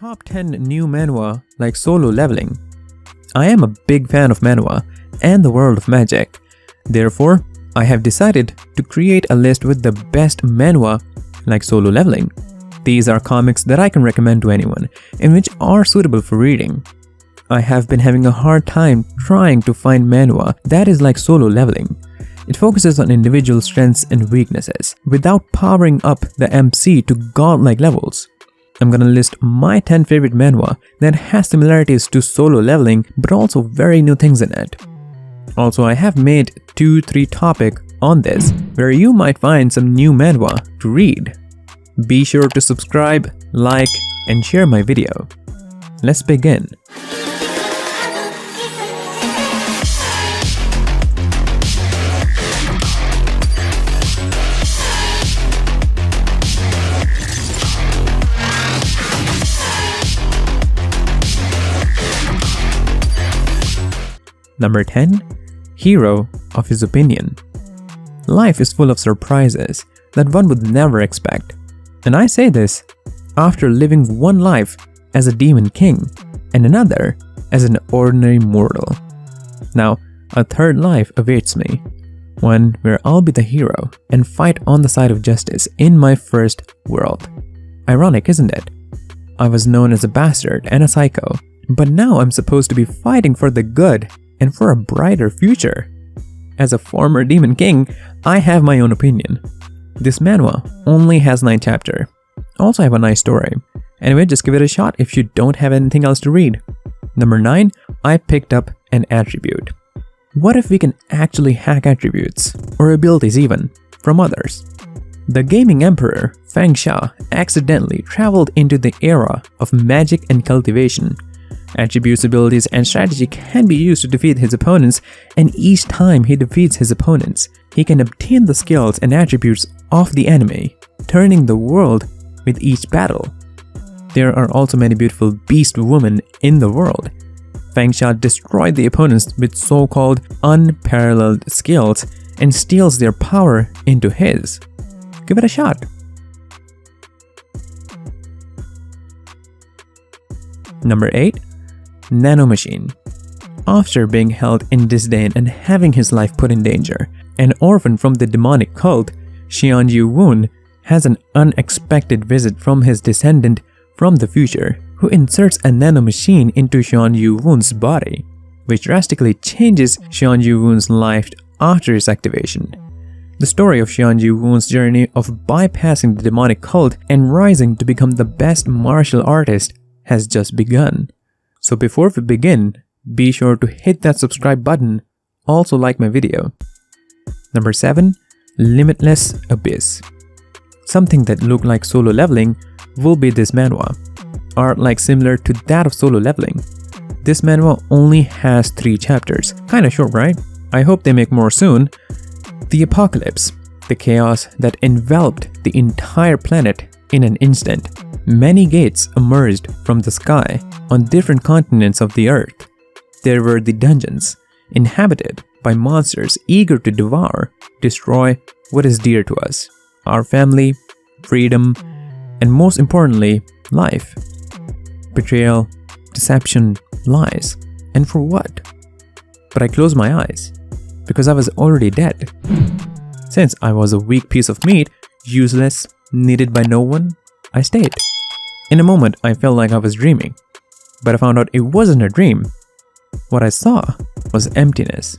Top 10 new manhwa like solo leveling. I am a big fan of manhwa and the world of magic. Therefore, I have decided to create a list with the best manhwa like solo leveling. These are comics that I can recommend to anyone and which are suitable for reading. I have been having a hard time trying to find manhwa that is like solo leveling. It focuses on individual strengths and weaknesses without powering up the MC to godlike levels. I'm gonna list my 10 favorite manhwa that has similarities to solo leveling but also very new things in it. Also, I have made 2-3 topic on this where you might find some new manhwa to read. Be sure to subscribe, like, and share my video. Let's begin. Number 10. Hero of his opinion. Life is full of surprises that one would never expect. And I say this after living one life as a demon king and another as an ordinary mortal. Now, a third life awaits me, one where I'll be the hero and fight on the side of justice in my first world. Ironic, isn't it? I was known as a bastard and a psycho, but now I'm supposed to be fighting for the good and for a brighter future. As a former demon king, I have my own opinion. This manhwa only has 9 chapters. Also have a nice story. Anyway, just give it a shot if you don't have anything else to read. Number 9, I picked up an attribute. What if we can actually hack attributes, or abilities even, from others? The gaming emperor, Feng Xia, accidentally traveled into the era of magic and cultivation. Attributes, abilities, and strategy can be used to defeat his opponents, and each time he defeats his opponents, he can obtain the skills and attributes of the enemy, turning the world with each battle. There are also many beautiful beast women in the world. Feng Xia destroyed the opponents with so-called unparalleled skills and steals their power into his. Give it a shot. Number 8. Nano Machine. After being held in disdain and having his life put in danger, an orphan from the demonic cult, Xian Yu Wun has an unexpected visit from his descendant from the future, who inserts a nano machine into Xian Yu Wun's body, which drastically changes Xian Yu Wun's life after its activation. The story of Xian Yu Wun's journey of bypassing the demonic cult and rising to become the best martial artist has just begun. So before we begin, be sure to hit that subscribe button, also like my video. Number 7. Limitless Abyss. Something that looked like solo leveling will be this manhwa. Art like similar to that of solo leveling. This manhwa only has 3 chapters. Kinda short, right? I hope they make more soon. The apocalypse, the chaos that enveloped the entire planet in an instant. Many gates emerged from the sky on different continents of the earth. There were the dungeons, inhabited by monsters eager to devour, destroy what is dear to us, our family, freedom, and most importantly, life. Betrayal, deception, lies, and for what? But I closed my eyes, because I was already dead. Since I was a weak piece of meat, useless, needed by no one, I stayed. In a moment, I felt like I was dreaming, but I found out it wasn't a dream. What I saw was emptiness.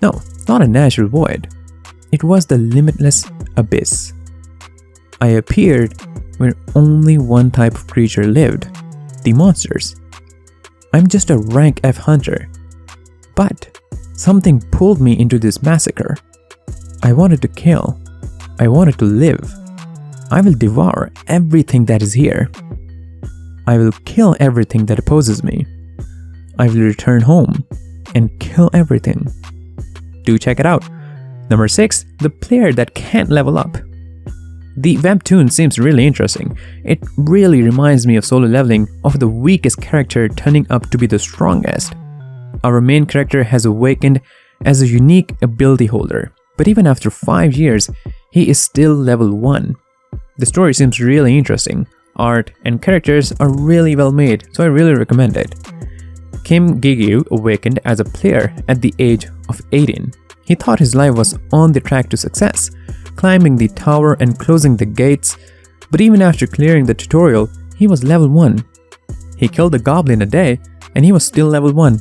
No, not a natural void. It was the limitless abyss. I appeared where only one type of creature lived, the monsters. I'm just a rank F hunter, but something pulled me into this massacre. I wanted to kill. I wanted to live. I will devour everything that is here. I will kill everything that opposes me. I will return home and kill everything. Do check it out. Number 6. The player that can't level up. The webtoon seems really interesting. It really reminds me of solo leveling, of the weakest character turning up to be the strongest. Our main character has awakened as a unique ability holder, but even after 5 years, he is still level 1. The story seems really interesting. art, and characters are really well made, so I really recommend it. Kim Gigyu awakened as a player at the age of 18. He thought his life was on the track to success, climbing the tower and closing the gates, but even after clearing the tutorial, he was level 1. He killed a goblin a day, and he was still level 1.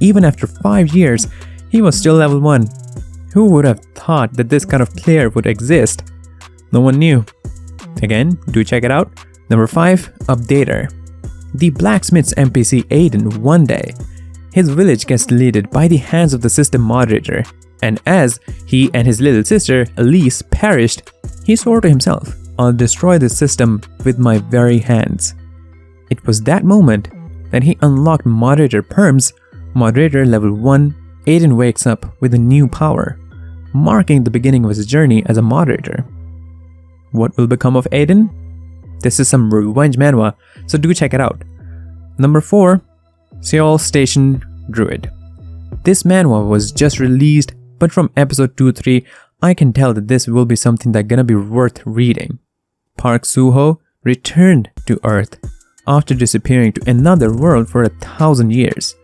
Even after 5 years, he was still level 1. Who would have thought that this kind of player would exist? No one knew. Again, do check it out. Number 5. Updater. The blacksmith's NPC Aiden one day. His village gets deleted by the hands of the system moderator, and as he and his little sister Elise perished, he swore to himself, "I'll destroy this system with my very hands." It was that moment that he unlocked moderator perms. Moderator level 1, Aiden wakes up with a new power, marking the beginning of his journey as a moderator. What will become of Aiden? This is some revenge manhwa, so do check it out. Number 4. Seoul Station Druid. This manhwa was just released, but from episode 2-3, I can tell that this will be something that's gonna be worth reading. Park Soo-ho returned to Earth after disappearing to another world for 1,000 years.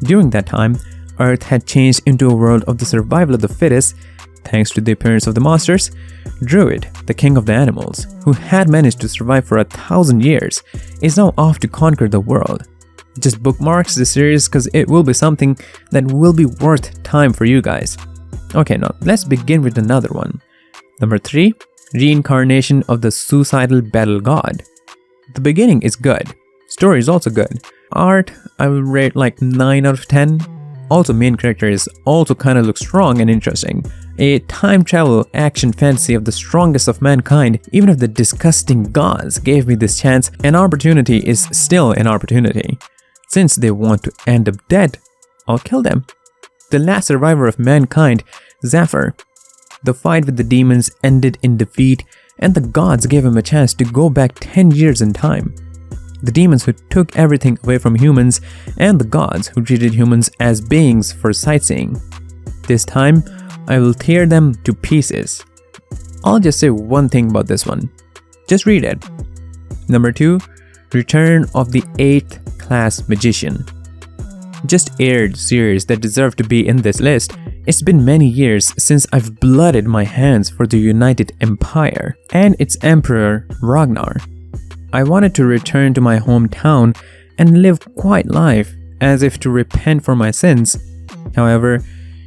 During that time, Earth had changed into a world of the survival of the fittest. Thanks to the appearance of the monsters, Druid, the king of the animals, who had managed to survive for 1,000 years, is now off to conquer the world. Just bookmarks the series because it will be something that will be worth time for you guys. Okay, now let's begin with another one. Number 3. Reincarnation of the Suicidal Battle God. The beginning is good. Story is also good. Art, I will rate like 9 out of 10. Also, main character is also kind of looks strong and interesting. A time travel action fantasy of the strongest of mankind. Even if the disgusting gods gave me this chance, an opportunity is still an opportunity. Since they want to end up dead, I'll kill them. The last survivor of mankind, Zephyr. The fight with the demons ended in defeat, and the gods gave him a chance to go back 10 years in time. The demons who took everything away from humans, and the gods who treated humans as beings for sightseeing. This time, I will tear them to pieces. I'll just say one thing about this one. Just read it. Number 2. Return of the 8th Class Magician. Just aired series that deserve to be in this list. It's been many years since I've blooded my hands for the United Empire and its emperor Ragnar. I wanted to return to my hometown and live quiet life as if to repent for my sins. However,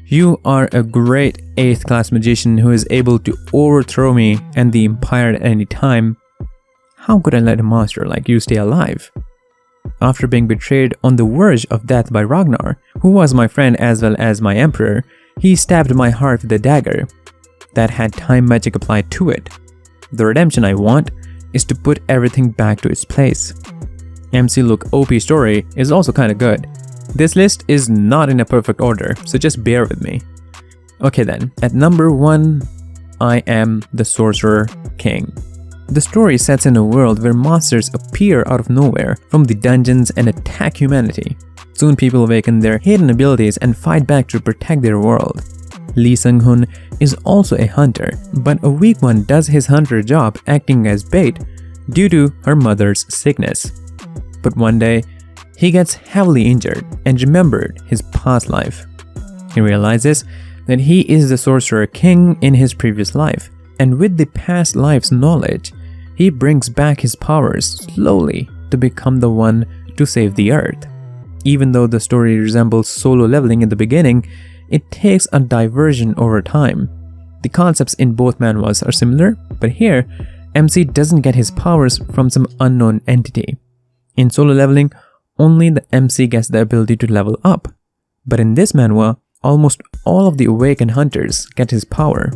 you are a great 8th class magician who is able to overthrow me and the empire at any time. How could I let a monster like you stay alive? After being betrayed on the verge of death by Ragnar, who was my friend as well as my emperor, he stabbed my heart with a dagger that had time magic applied to it. The redemption I want is to put everything back to its place. MC Look OP story is also kinda good. This list is not in a perfect order, so just bear with me. Okay then, at number 1, I Am the Sorcerer King. The story sets in a world where monsters appear out of nowhere from the dungeons and attack humanity. Soon people awaken their hidden abilities and fight back to protect their world. Lee Sung-hun is also a hunter, but a weak one does his hunter job acting as bait due to her mother's sickness. But one day, he gets heavily injured and remembered his past life. He realizes that he is the Sorcerer King in his previous life, and with the past life's knowledge, he brings back his powers slowly to become the one to save the earth. Even though the story resembles solo leveling in the beginning, it takes a diversion over time. The concepts in both manhwas are similar, but here, MC doesn't get his powers from some unknown entity. In solo leveling, only the MC gets the ability to level up. But in this manhwa, almost all of the awakened hunters get his power.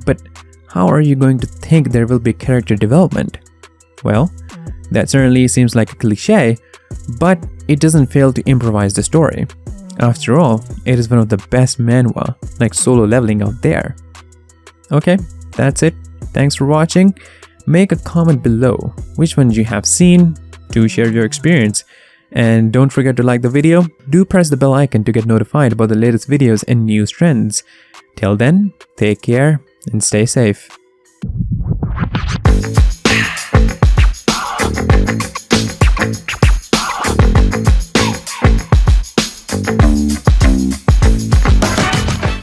But how are you going to think there will be character development? Well, that certainly seems like a cliche, but it doesn't fail to improvise the story. After all, it is one of the best manhwa, like solo leveling out there. Okay, that's it. Thanks for watching. Make a comment below which ones you have seen. Do share your experience. And don't forget to like the video. Do press the bell icon to get notified about the latest videos and news trends. Till then, take care and stay safe.